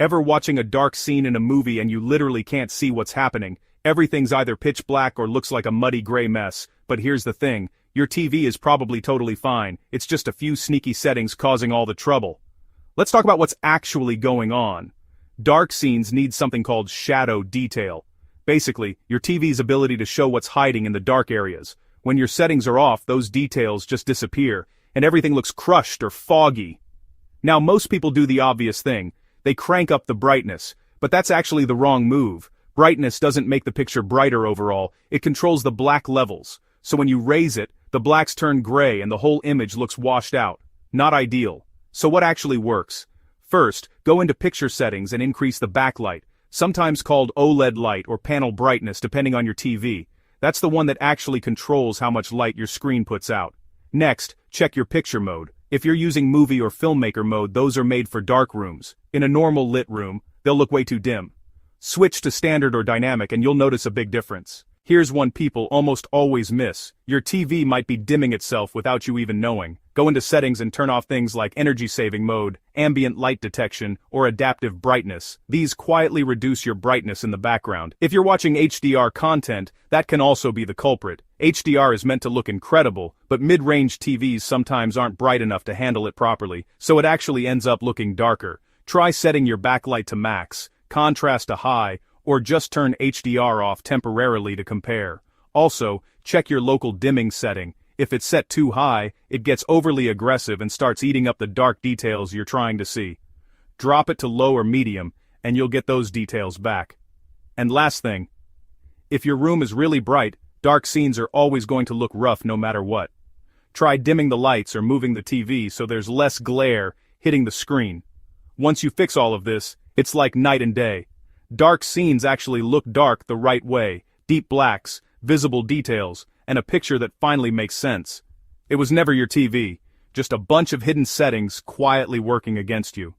Ever watching a dark scene in a movie and you literally can't see what's happening? Everything's either pitch black or looks like a muddy gray mess. But here's the thing, your TV is probably totally fine, it's just a few sneaky settings causing all the trouble. Let's talk about what's actually going on. Dark scenes need something called shadow detail. Basically, your TV's ability to show what's hiding in the dark areas. When your settings are off, those details just disappear, and everything looks crushed or foggy. Now most people do the obvious thing. They crank up the brightness, but that's actually the wrong move. Brightness doesn't make the picture brighter overall, it controls the black levels. So when you raise it, the blacks turn gray and the whole image looks washed out. Not ideal. So what actually works? First, go into picture settings and increase the backlight, sometimes called OLED light or panel brightness depending on your TV. That's the one that actually controls how much light your screen puts out. Next, check your picture mode. If you're using movie or filmmaker mode, those are made for dark rooms. In a normal lit room, they'll look way too dim. Switch to standard or dynamic and you'll notice a big difference. Here's one people almost always miss. Your TV might be dimming itself without you even knowing. Go into settings and turn off things like energy saving mode, ambient light detection, or adaptive brightness. These quietly reduce your brightness in the background. If you're watching HDR content, that can also be the culprit. HDR is meant to look incredible, but mid-range TVs sometimes aren't bright enough to handle it properly, so it actually ends up looking darker. Try setting your backlight to max, contrast to high, or just turn HDR off temporarily to compare. Also, check your local dimming setting. If it's set too high, it gets overly aggressive and starts eating up the dark details you're trying to see. Drop it to low or medium, and you'll get those details back. And last thing, if your room is really bright, dark scenes are always going to look rough no matter what. Try dimming the lights or moving the TV so there's less glare hitting the screen. Once you fix all of this, it's like night and day. Dark scenes actually look dark the right way, deep blacks, visible details, and a picture that finally makes sense. It was never your TV, just a bunch of hidden settings quietly working against you.